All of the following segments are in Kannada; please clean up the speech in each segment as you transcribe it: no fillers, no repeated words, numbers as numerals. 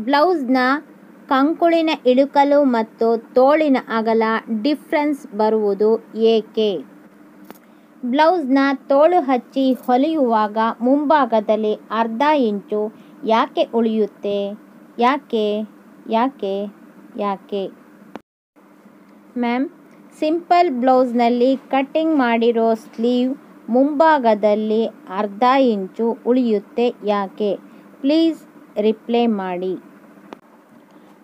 ಬ್ಲೌಸ್ನ ಕಂಕುಳಿನ ಇಳುಕಲು ಮತ್ತು ತೋಳಿನ ಅಗಲ ಡಿಫ್ರೆನ್ಸ್ ಬರುವುದು ಏಕೆ? ಬ್ಲೌಸ್ನ ತೋಳು ಹಚ್ಚಿ ಹೊಲಿಯುವಾಗ ಮುಂಭಾಗದಲ್ಲಿ ಅರ್ಧ ಇಂಚು ಯಾಕೆ ಉಳಿಯುತ್ತೆ? ಯಾಕೆ? ಮ್ಯಾಮ್, ಸಿಂಪಲ್ ಬ್ಲೌಸ್ನಲ್ಲಿ ಕಟ್ಟಿಂಗ್ ಮಾಡಿರೋ ಸ್ಲೀವ್ ಮುಂಭಾಗದಲ್ಲಿ ಅರ್ಧ ಇಂಚು ಉಳಿಯುತ್ತೆ ಯಾಕೆ? ಪ್ಲೀಸ್ ರಿಪ್ಲೈ ಮಾಡಿ.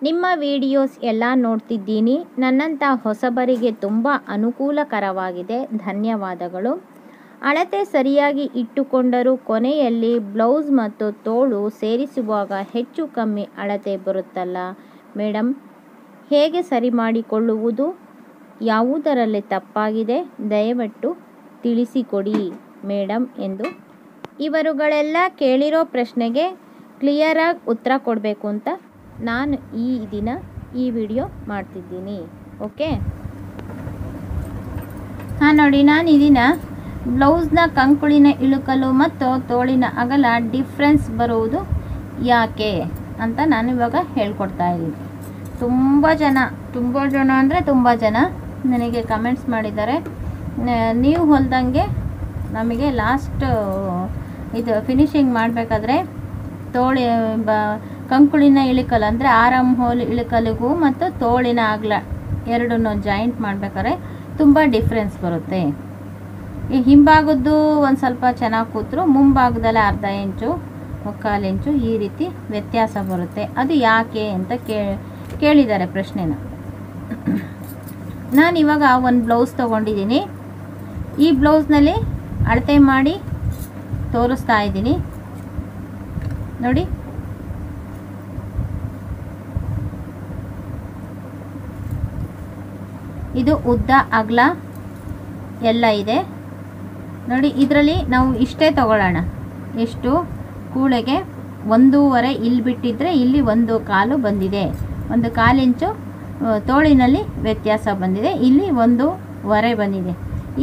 ನಿಮ್ಮ ವಿಡಿಯೋಸ್ ಎಲ್ಲ ನೋಡ್ತಿದ್ದೀನಿ. ನನ್ನಂಥ ಹೊಸಬರಿಗೆ ತುಂಬ ಅನುಕೂಲಕರವಾಗಿದೆ. ಧನ್ಯವಾದಗಳು. ಅಳತೆ ಸರಿಯಾಗಿ ಇಟ್ಟುಕೊಂಡರೂ ಕೊನೆಯಲ್ಲಿ ಬ್ಲೌಸ್ ಮತ್ತು ತೋಳು ಸೇರಿಸುವಾಗ ಹೆಚ್ಚು ಕಮ್ಮಿ ಅಳತೆ ಬರುತ್ತಲ್ಲ ಮೇಡಮ್, ಹೇಗೆ ಸರಿ ಮಾಡಿಕೊಳ್ಳುವುದು? ಯಾವುದರಲ್ಲಿ ತಪ್ಪಾಗಿದೆ? ದಯವಿಟ್ಟು ತಿಳಿಸಿಕೊಡಿ ಮೇಡಮ್ ಎಂದು ಇವರುಗಳೆಲ್ಲ ಕೇಳಿರೋ ಪ್ರಶ್ನೆಗೆ ಕ್ಲಿಯರಾಗಿ ಉತ್ತರ ಕೊಡಬೇಕು ಅಂತ ನಾನು ಈ ದಿನ ಈ ವಿಡಿಯೋ ಮಾಡ್ತಿದ್ದೀನಿ. ಓಕೆ, ನೋಡಿ, ನಾನು ಈ ದಿನ ಬ್ಲೌಸ್ನ ಕಂಕುಳಿನ ಇಳುಕಲು ಮತ್ತು ತೋಳಿನ ಅಗಲ ಡಿಫ್ರೆನ್ಸ್ ಬರುವುದು ಯಾಕೆ ಅಂತ ನಾನು ಇವಾಗ ಹೇಳ್ಕೊಡ್ತಾ ಇದ್ದೀನಿ. ತುಂಬ ಜನ ಅಂದರೆ ತುಂಬ ಜನ ನನಗೆ ಕಮೆಂಟ್ಸ್ ಮಾಡಿದ್ದಾರೆ. ನೀವು ಹೊಲ್ದಂಗೆ ನಮಗೆ ಲಾಸ್ಟ್ ಇದು ಫಿನಿಶಿಂಗ್ ಮಾಡಬೇಕಾದ್ರೆ ಕಂಕುಳಿನ ಇಳಿಕಲು ಅಂದರೆ ಆರಮ್ ಹೋಲ್ ಇಳಿಕಲಿಗೂ ಮತ್ತು ತೋಳಿನ ಅಗಲ ಎರಡನ್ನೂ ಜಾಯಿಂಟ್ ಮಾಡಬೇಕಾದ್ರೆ ತುಂಬ ಡಿಫ್ರೆನ್ಸ್ ಬರುತ್ತೆ. ಈ ಹಿಂಭಾಗದ್ದು ಒಂದು ಸ್ವಲ್ಪ ಚೆನ್ನಾಗಿ ಕೂತ್ರು ಮುಂಭಾಗದಲ್ಲಿ ಅರ್ಧ ಇಂಚು ಮುಕ್ಕಾಲು ಇಂಚು ಈ ರೀತಿ ವ್ಯತ್ಯಾಸ ಬರುತ್ತೆ. ಅದು ಯಾಕೆ ಅಂತ ಕೇಳಿದ್ದಾರೆ ಪ್ರಶ್ನೆನ. ನಾನು ಇವಾಗ ಒಂದು ಬ್ಲೌಸ್ ತೊಗೊಂಡಿದ್ದೀನಿ. ಈ ಬ್ಲೌಸ್ನಲ್ಲಿ ಅಳತೆ ಮಾಡಿ ತೋರಿಸ್ತಾ ಇದ್ದೀನಿ ನೋಡಿ. ಇದು ಉದ್ದ ಅಗಲ ಎಲ್ಲ ಇದೆ ನೋಡಿ. ಇದರಲ್ಲಿ ನಾವು ಇಷ್ಟೇ ತಗೊಳ್ಳೋಣ. ಎಷ್ಟು ಕೂಳೆಗೆ 1.5 ಇಲ್ಲಿ ಬಿಟ್ಟಿದ್ರೆ ಇಲ್ಲಿ 1.25 ಬಂದಿದೆ. 1/4 ಇಂಚು ತೋಳಿನಲ್ಲಿ ವ್ಯತ್ಯಾಸ ಬಂದಿದೆ. ಇಲ್ಲಿ 1.25 ಬಂದಿದೆ.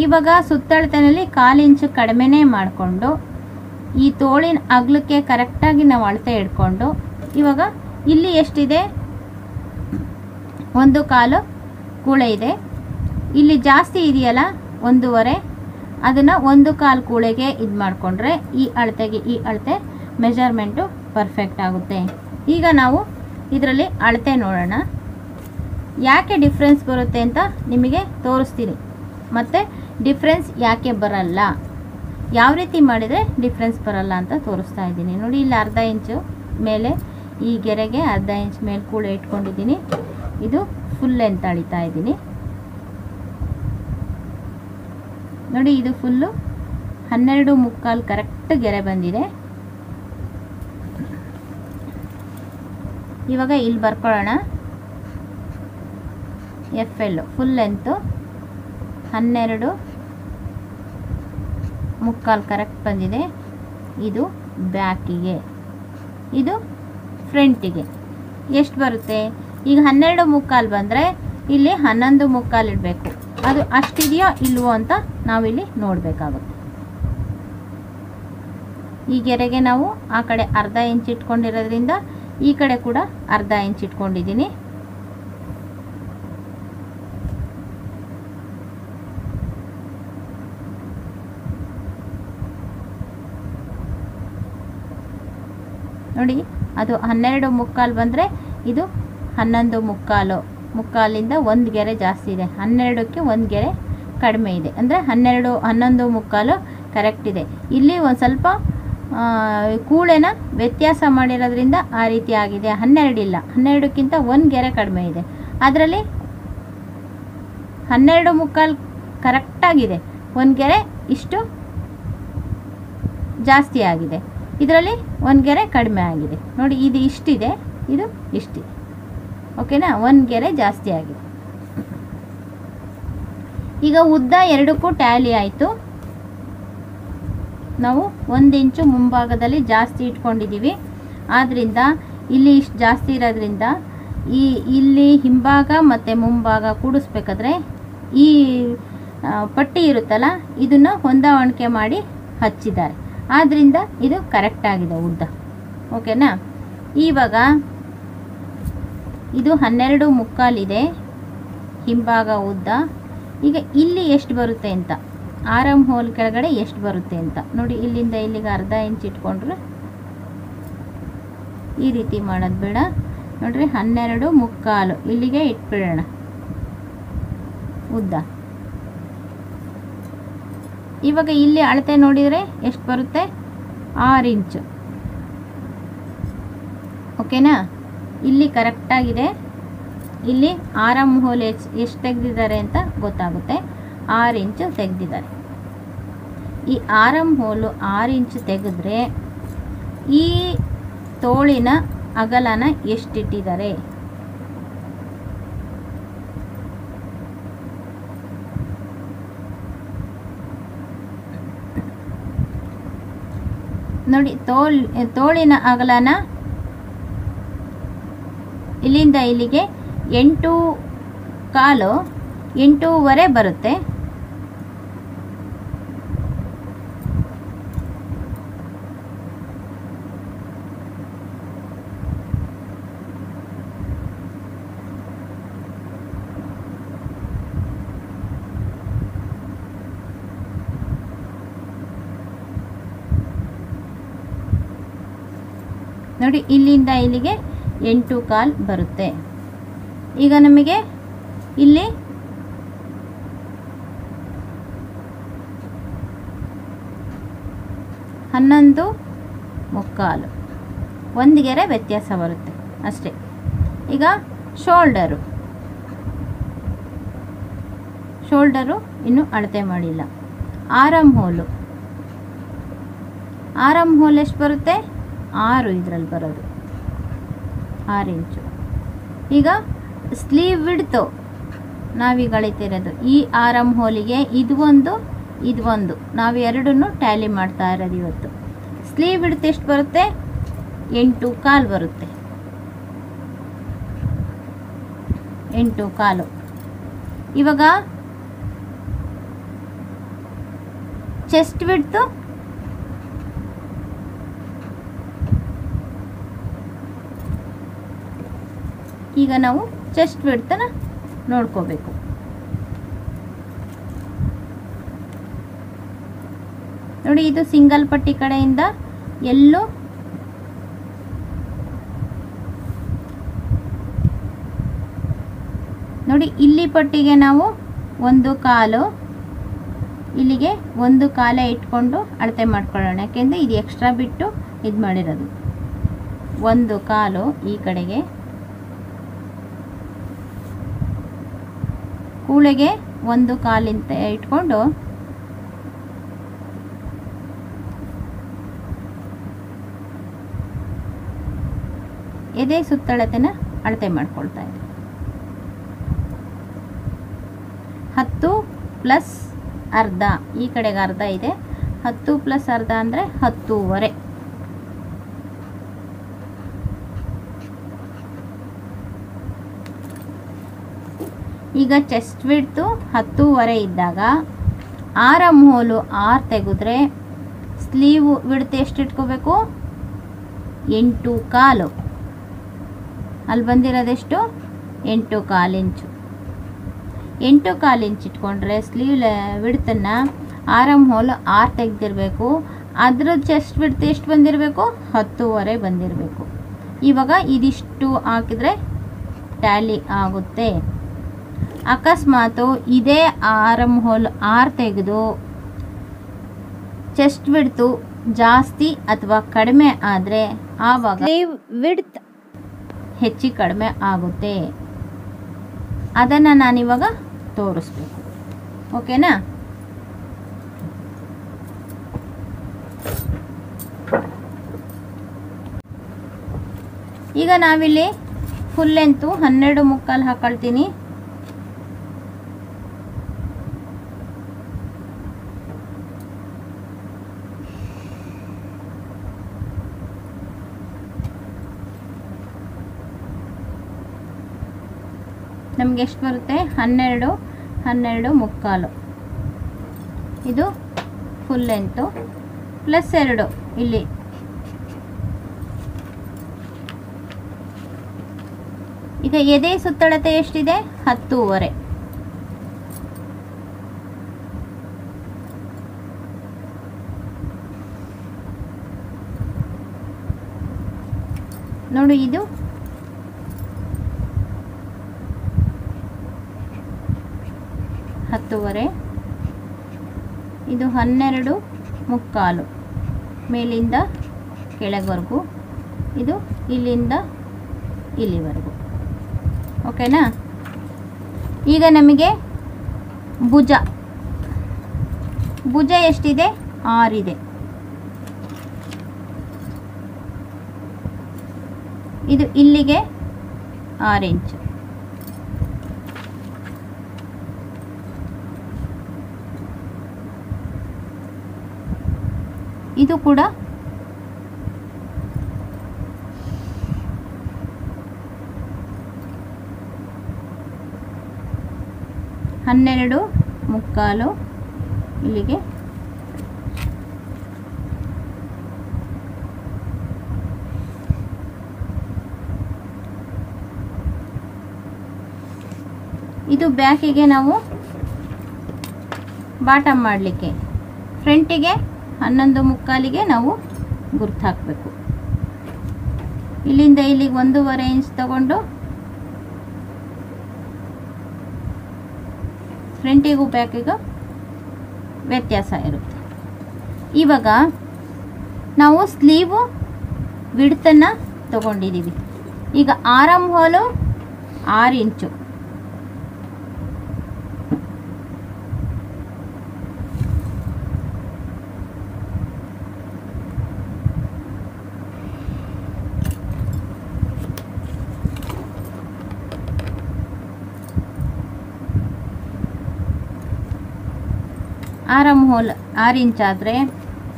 ಇವಾಗ ಸುತ್ತಳತೆಯಲ್ಲಿ 1/4 ಇಂಚು ಕಡಿಮೆನೇ ಮಾಡಿಕೊಂಡು ಈ ತೋಳಿನ ಅಗಲಕ್ಕೆ ಕರೆಕ್ಟಾಗಿ ನಾವು ಅಳತೆ ಇಟ್ಕೊಂಡು ಇವಾಗ ಇಲ್ಲಿ ಎಷ್ಟಿದೆ? 1.25 ಕೂಳೆ ಇದೆ. ಇಲ್ಲಿ ಜಾಸ್ತಿ ಇದೆಯಲ್ಲ 1.25, ಅದನ್ನು 1.25 ಕೂಳೆಗೆ ಇದು ಮಾಡಿಕೊಂಡ್ರೆ ಈ ಅಳತೆಗೆ ಈ ಅಳತೆ ಮೆಜರ್ಮೆಂಟು ಪರ್ಫೆಕ್ಟ್ ಆಗುತ್ತೆ. ಈಗ ನಾವು ಇದರಲ್ಲಿ ಅಳತೆ ನೋಡೋಣ. ಯಾಕೆ ಡಿಫ್ರೆನ್ಸ್ ಬರುತ್ತೆ ಅಂತ ನಿಮಗೆ ತೋರಿಸ್ತೀನಿ. ಮತ್ತು ಡಿಫ್ರೆನ್ಸ್ ಯಾಕೆ ಬರಲ್ಲ, ಯಾವ ರೀತಿ ಮಾಡಿದರೆ ಡಿಫ್ರೆನ್ಸ್ ಬರಲ್ಲ ಅಂತ ತೋರಿಸ್ತಾ ಇದ್ದೀನಿ ನೋಡಿ. ಇಲ್ಲಿ ಅರ್ಧ ಇಂಚು ಮೇಲೆ ಈ ಗೆರೆಗೆ ಅರ್ಧ ಇಂಚ್ ಮೇಲೆ ಕೂಳೆ ಇಟ್ಕೊಂಡಿದ್ದೀನಿ. ಇದು ಫುಲ್ ಲೆಂತ್ ಅಳಿತಾ ಇದ್ದೀನಿ ನೋಡಿ. ಇದು ಫುಲ್ಲು 12.25 ಕರೆಕ್ಟ್ ಗೆರೆ ಬಂದಿದೆ. ಇವಾಗ ಇಲ್ಲಿ ಬರ್ಕೊಳ್ಳೋಣ. FL ಫುಲ್ ಲೆಂತು 12.25 ಕರೆಕ್ಟ್ ಬಂದಿದೆ. ಇದು ಬ್ಯಾಕಿಗೆ, ಇದು ಫ್ರಂಟಿಗೆ ಎಷ್ಟು ಬರುತ್ತೆ? ಈಗ 12.25 ಬಂದರೆ ಇಲ್ಲಿ 11.25 ಇಡಬೇಕು. ಅದು ಅಷ್ಟಿದೆಯೋ ಇಲ್ವೋ ಅಂತ ನಾವಿಲ್ಲಿ ನೋಡಬೇಕಾಗುತ್ತೆ. ಈ ಗೆರೆಗೆ ನಾವು ಆ ಕಡೆ ಅರ್ಧ ಇಂಚ್ ಇಟ್ಕೊಂಡಿರೋದ್ರಿಂದ ಈ ಕಡೆ ಕೂಡ ಅರ್ಧ ಇಂಚ್ ಇಟ್ಕೊಂಡಿದ್ದೀನಿ. ನೋಡಿ, ಅದು 12.25 ಬಂದರೆ ಇದು 11.25. ಮುಕ್ಕಾಲಿಂದ ಒಂದು ಗೆರೆ ಜಾಸ್ತಿ ಇದೆ. 12ಕ್ಕೆ ಒಂದು ಗೆರೆ ಕಡಿಮೆ ಇದೆ. ಅಂದರೆ 11.25 ಕರೆಕ್ಟ್ ಇದೆ. ಇಲ್ಲಿ ಒಂದು ಸ್ವಲ್ಪ ಕೂಳೆನ ವ್ಯತ್ಯಾಸ ಮಾಡಿರೋದ್ರಿಂದ ಆ ರೀತಿ ಆಗಿದೆ. 12 ಇಲ್ಲ, 12ಕ್ಕಿಂತ ಒಂದು ಗೆರೆ ಕಡಿಮೆ ಇದೆ. ಅದರಲ್ಲಿ 12.25 ಕರೆಕ್ಟಾಗಿದೆ. ಒಂದು ಗೆರೆ ಇಷ್ಟು ಜಾಸ್ತಿ ಆಗಿದೆ. ಇದರಲ್ಲಿ ಒಂದು ಗೆರೆ ಕಡಿಮೆ ಆಗಿದೆ ನೋಡಿ. ಇದು ಇಷ್ಟಿದೆ, ಇದು ಇಷ್ಟಿದೆ. ಓಕೆನಾ? ಒಂದು ಗೆರೆ ಜಾಸ್ತಿ ಆಗಿದೆ. ಈಗ ಉದ್ದ ಎರಡಕ್ಕೂ ಟ್ಯಾಲಿ ಆಯಿತು. ನಾವು 1 ಇಂಚು ಮುಂಭಾಗದಲ್ಲಿ ಜಾಸ್ತಿ ಇಟ್ಕೊಂಡಿದ್ದೀವಿ. ಆದ್ದರಿಂದ ಇಲ್ಲಿ ಇಷ್ಟು ಜಾಸ್ತಿ ಇರೋದ್ರಿಂದ ಇಲ್ಲಿ ಹಿಂಭಾಗ ಮತ್ತು ಮುಂಭಾಗ ಕೂಡಿಸ್ಬೇಕಾದ್ರೆ ಈ ಪಟ್ಟಿ ಇರುತ್ತಲ್ಲ ಇದನ್ನು ಹೊಂದಾಣಿಕೆ ಮಾಡಿ ಹಚ್ಚಿದ್ದಾರೆ. ಆದ್ದರಿಂದ ಇದು ಕರೆಕ್ಟ್ ಆಗಿದೆ ಉದ್ದ. ಓಕೆನಾ? ಇವಾಗ ಇದು 12 ಇದೆ ಹಿಂಭಾಗ ಉದ್ದ. ಈಗ ಇಲ್ಲಿ ಎಷ್ಟು ಬರುತ್ತೆ ಅಂತ, ಆರಮ್ ಹೋಲ್ ಕೆಳಗಡೆ ಎಷ್ಟು ಬರುತ್ತೆ ಅಂತ ನೋಡಿ. ಇಲ್ಲಿಂದ ಇಲ್ಲಿಗೆ ಅರ್ಧ ಇಂಚ್ ಇಟ್ಕೊಂಡ್ರೆ ಈ ರೀತಿ ಮಾಡೋದು ಬೇಡ ನೋಡ್ರಿ. 12 ಇಲ್ಲಿಗೆ ಇಟ್ಬಿಡೋಣ ಉದ್ದ. ಇವಾಗ ಇಲ್ಲಿ ಅಳತೆ ನೋಡಿದರೆ ಎಷ್ಟು ಬರುತ್ತೆ, 6 ಇಂಚು. ಓಕೆನಾ, ಇಲ್ಲಿ ಕರೆಕ್ಟಾಗಿದೆ. ಇಲ್ಲಿ ಆರಮ್ ಹೋಲ್ ಎಷ್ಟು ತೆಗೆದಿದ್ದಾರೆ ಅಂತ ಗೊತ್ತಾಗುತ್ತೆ. 6 ಇಂಚು ತೆಗೆದಿದ್ದಾರೆ. ಈ ಆರಮ್ ಹೋಲು 6 ಇಂಚು ತೆಗೆದ್ರೆ ಈ ತೋಳಿನ ಅಗಲನ ಎಷ್ಟಿಟ್ಟಿದ್ದಾರೆ ನೋಡಿ. ತೋಳಿನ ಅಗಲನ ಇಲ್ಲಿಂದ ಇಲ್ಲಿಗೆ 8.25 8.25 ಬರುತ್ತೆ. ನೋಡಿ, ಇಲ್ಲಿಂದ ಇಲ್ಲಿಗೆ 8.25 ಬರುತ್ತೆ. ಈಗ ನಮಗೆ ಇಲ್ಲಿ ಹನ್ನೊಂದು ಮುಕ್ಕಾಲು ಒಂದು ಗೆರೆ ವ್ಯತ್ಯಾಸ ಬರುತ್ತೆ ಅಷ್ಟೇ. ಈಗ ಶೋಲ್ಡರು ಇನ್ನೂ ಅಳತೆ ಮಾಡಿಲ್ಲ. ಆರಮ್ ಹೋಲ್ ಎಷ್ಟು ಬರುತ್ತೆ, 6 ಇದರಲ್ಲಿ ಬರೋದು 6 ಇಂಚು. ಈಗ ಸ್ಲೀವ್ ವಿಡ್ತು ನಾವೀಗ ಅಳಿತಿರೋದು ಈ ಆರಮ್ ಹೋಲಿಗೆ ಇದು ಒಂದು ನಾವು ಎರಡನ್ನು ಟ್ಯಾಲಿ ಮಾಡ್ತಾ ಇರೋದು ಇವತ್ತು. ಸ್ಲೀವ್ ವಿಡ್ತ್ ಎಷ್ಟು ಬರುತ್ತೆ, 8.25 ಬರುತ್ತೆ. 8.25. ಇವಾಗ ಚೆಸ್ಟ್ ವಿಡ್ತು ಈಗ ನಾವು ಚೆಸ್ಟ್ ವಿಡ್ತನ ನೋಡ್ಕೋಬೇಕು. ನೋಡಿ, ಇದು ಸಿಂಗಲ್ ಪಟ್ಟಿ ಕಡೆಯಿಂದ ಎಲ್ಲೂ ನೋಡಿ. ಇಲ್ಲಿ ಪಟ್ಟಿಗೆ ನಾವು 1.25 ಇಲ್ಲಿಗೆ 1.25 ಇಟ್ಕೊಂಡು ಅಳತೆ ಮಾಡ್ಕೊಳ್ಳೋಣ. ಯಾಕೆಂದರೆ ಇದು ಎಕ್ಸ್ಟ್ರಾ ಬಿಟ್ಟು ಇದು ಮಾಡಿರೋದು. 1.25 ಈ ಕಡೆಗೆ, ಕೂಳೆಗೆ 1.25 ಅಂತ ಇಟ್ಕೊಂಡು ಎದೆ ಸುತ್ತಳತೆನ ಅಳತೆ ಮಾಡ್ಕೊಳ್ತಾ ಇದೆ. 10 ಪ್ಲಸ್ ಅರ್ಧ, ಈ ಕಡೆಗೆ ಅರ್ಧ ಇದೆ. 10 ಪ್ಲಸ್ ಅರ್ಧ ಅಂದರೆ 10.25. ಈಗ ಚೆಸ್ಟ್ ವಿಡ್ತು 10.25 ಇದ್ದಾಗ ಆರಮ್ ಹೋಲು 6 ತೆಗೆದ್ರೆ ಸ್ಲೀವ್ ವಿಡ್ತ್ ಎಷ್ಟು ಇಟ್ಕೋಬೇಕು, 8.25. ಅಲ್ಲಿ ಬಂದಿರೋದೆಷ್ಟು, 8.25 ಇಂಚು. 8.25 ಇಂಚ್ ಇಟ್ಕೊಂಡ್ರೆ ಸ್ಲೀವ್ ವಿಡ್ತನ್ನು ಆರಮ್ ಹೋಲ್ 6 ತೆಗೆದಿರಬೇಕು. ಅದ್ರ ಚೆಸ್ಟ್ ವಿಡ್ತ್ ಎಷ್ಟು ಬಂದಿರಬೇಕು, 10.25 ಬಂದಿರಬೇಕು. ಇವಾಗ ಇದಿಷ್ಟು ಹಾಕಿದರೆ ಟ್ಯಾಲಿ ಆಗುತ್ತೆ. ಅಕಸ್ಮಾತು ಇದೇ ಆರಮ್ ಹೋಲ್ 6 ತೆಗೆದು ಚೆಸ್ಟ್ ವಿಡ್ತು ಜಾಸ್ತಿ ಅಥವಾ ಕಡಿಮೆ ಆದರೆ ಆವಾಗ ಸ್ಲೀವ್ ವಿಡ್ತ್ ಹೆಚ್ಚು ಕಡಿಮೆ ಆಗುತ್ತೆ. ಅದನ್ನು ನಾನಿವಾಗ ತೋರಿಸ್ಬೇಕು. ಓಕೆನಾ. ಈಗ ನಾವಿಲ್ಲಿ ಫುಲ್ ಲೆಂತು 12.25 ಹಾಕೊಳ್ತೀನಿ. ನಮಗೆ ಎಷ್ಟು ಬರುತ್ತೆ, 12.25. ಇದು ಫುಲ್ ಲೆಂತು ಪ್ಲಸ್ 2 ಇಲ್ಲಿ. ಈಗ ಎದೆ ಸುತ್ತಳತೆ ಎಷ್ಟಿದೆ? 10.5. ನೋಡು, ಇದು 10.5, ಇದು 12.75 ಮೇಲಿಂದ ಕೆಳಗವರೆಗೂ, ಇದು ಇಲ್ಲಿಂದ ಇಲ್ಲಿವರೆಗೂ. ಓಕೆನಾ? ಈಗ ನಮಗೆ ಭುಜ ಎಷ್ಟಿದೆ? 6 ಇದೆ. ಇದು ಇಲ್ಲಿಗೆ 6 ಇಂಚು. ಇದು ಕೂಡ 12.75 ಇಲ್ಲಿಗೆ. ಇದು ಬ್ಯಾಕಿಗೆ ನಾವು ಬಾಟಮ್ ಮಾಡಲಿಕ್ಕೆ, ಫ್ರಂಟಿಗೆ 11.75ಗೆ ನಾವು ಗುರ್ತು ಹಾಕಬೇಕು. ಇಲ್ಲಿಂದ ಇಲ್ಲಿಗೆ 1.5 ಇಂಚ್ ತಗೊಂಡು ಫ್ರಂಟಿಗೂ ಬ್ಯಾಕಿಗೂ ವ್ಯತ್ಯಾಸ ಇರುತ್ತೆ. ಇವಾಗ ನಾವು ಸ್ಲೀವು ವಿಡ್ತನ್ನು ತಗೊಂಡಿದ್ದೀವಿ. ಈಗ ಆರಮ್ ಹೋಲು 6 ಇಂಚು. ಆರಮ್ ಹೋಲ್ 6 ಇಂಚ್ ಆದರೆ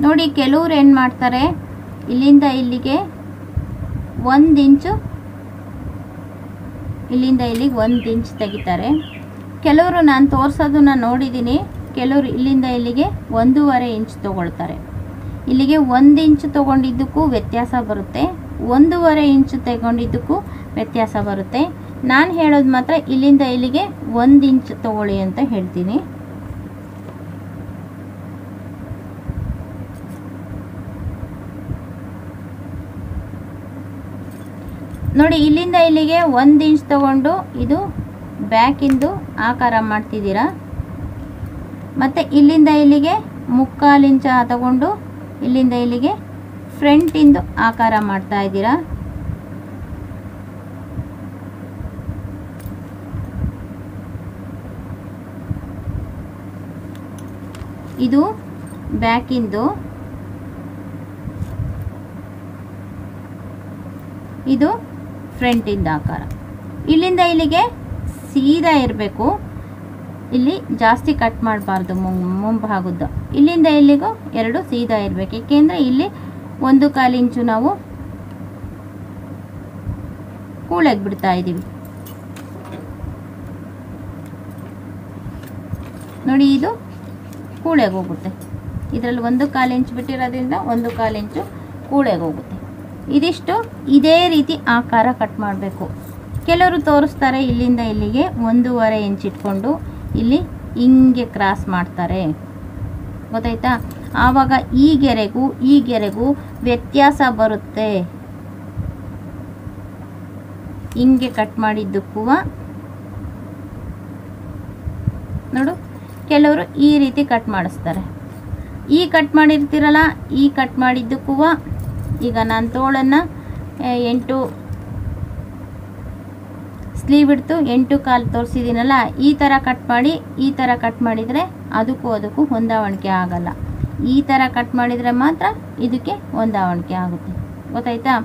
ನೋಡಿ, ಕೆಲವ್ರು ಏನು ಮಾಡ್ತಾರೆ, ಇಲ್ಲಿಂದ ಇಲ್ಲಿಗೆ 1 ಇಂಚು, ಇಲ್ಲಿಂದ ಇಲ್ಲಿಗೆ 1 ಇಂಚ್ ತೆಗಿತಾರೆ. ಕೆಲವರು ನಾನು ತೋರಿಸೋದನ್ನ ನೋಡಿದ್ದೀನಿ, ಕೆಲವರು ಇಲ್ಲಿಂದ ಇಲ್ಲಿಗೆ 1.5 ಇಂಚ್ ತೊಗೊಳ್ತಾರೆ. ಇಲ್ಲಿಗೆ 1 ಇಂಚ್ ತೊಗೊಂಡಿದ್ದಕ್ಕೂ ವ್ಯತ್ಯಾಸ ಬರುತ್ತೆ, 1.5 ಇಂಚ್ ತಗೊಂಡಿದ್ದಕ್ಕೂ ವ್ಯತ್ಯಾಸ ಬರುತ್ತೆ. ನಾನು ಹೇಳೋದು ಮಾತ್ರ ಇಲ್ಲಿಂದ ಇಲ್ಲಿಗೆ 1 ಇಂಚ್ ತೊಗೊಳ್ಳಿ ಅಂತ ಹೇಳ್ತೀನಿ. ನೋಡಿ, ಇಲ್ಲಿಂದ ಇಲ್ಲಿಗೆ 1 ಇಂಚ್ ತಗೊಂಡು ಇದು ಬ್ಯಾಕಿಂದು ಆಕಾರ ಮಾಡ್ತಿದ್ದೀರಾ. ಮತ್ತು ಇಲ್ಲಿಂದ ಇಲ್ಲಿಗೆ 3/4 ಇಂಚ ತಗೊಂಡು ಇಲ್ಲಿಂದ ಇಲ್ಲಿಗೆ ಫ್ರಂಟಿಂದು ಆಕಾರ ಮಾಡ್ತಾ ಇದ್ದೀರಾ. ಇದು ಬ್ಯಾಕಿಂದು, ಇದು ಫ್ರಂಟಿಂದ ಆಕಾರ. ಇಲ್ಲಿಂದ ಇಲ್ಲಿಗೆ ಸೀದಾ ಇರಬೇಕು, ಇಲ್ಲಿ ಜಾಸ್ತಿ ಕಟ್ ಮಾಡಬಾರ್ದು ಮುಂಭಾಗದ್ದು. ಇಲ್ಲಿಂದ ಇಲ್ಲಿಗೂ 2 ಸೀದಾ ಇರಬೇಕು, ಏಕೆಂದರೆ ಇಲ್ಲಿ 1/4 ಇಂಚು ನಾವು ಕೂಳೆಗೆ ಬಿಡ್ತಾ ಇದ್ದೀವಿ. ನೋಡಿ, ಇದು ಕೂಳೆಗೆ ಹೋಗುತ್ತೆ. ಇದರಲ್ಲಿ 1/4 ಇಂಚ್ ಬಿಟ್ಟಿರೋದ್ರಿಂದ 1/4 ಇಂಚು ಕೂಳೆಗೆ ಹೋಗುತ್ತೆ. ಇದಿಷ್ಟು ಇದೇ ರೀತಿ ಆಕಾರ ಕಟ್ ಮಾಡಬೇಕು. ಕೆಲವರು ತೋರಿಸ್ತಾರೆ ಇಲ್ಲಿಂದ ಇಲ್ಲಿಗೆ 1.5 ಇಂಚ್ ಇಟ್ಕೊಂಡು ಇಲ್ಲಿ ಹಿಂಗೆ ಕ್ರಾಸ್ ಮಾಡ್ತಾರೆ, ಗೊತ್ತಾಯ್ತಾ? ಆವಾಗ ಈ ಗೆರೆಗೂ ವ್ಯತ್ಯಾಸ ಬರುತ್ತೆ. ಹಿಂಗೆ ಕಟ್ ಮಾಡಿದ್ದಕ್ಕೂ ನೋಡು, ಕೆಲವರು ಈ ರೀತಿ ಕಟ್ ಮಾಡಿಸ್ತಾರೆ. ಈ ಕಟ್ ಮಾಡಿರ್ತೀರಲ್ಲ, ಈ ಕಟ್ ಮಾಡಿದ್ದಕ್ಕೂ ಈಗ ನಾನು ತೋಳನ್ನು 8 ಸ್ಲೀವ್ ಇಡ್ತು 8/4 ತೋರಿಸಿದ್ದೀನಲ್ಲ, ಈ ಥರ ಕಟ್ ಮಾಡಿ ಈ ಥರ ಕಟ್ ಮಾಡಿದರೆ ಅದಕ್ಕೂ ಹೊಂದಾವಣಿಕೆ ಆಗಲ್ಲ. ಈ ಥರ ಕಟ್ ಮಾಡಿದರೆ ಮಾತ್ರ ಇದಕ್ಕೆ ಹೊಂದಾವಣಿಕೆ ಆಗುತ್ತೆ, ಗೊತ್ತಾಯ್ತಾ?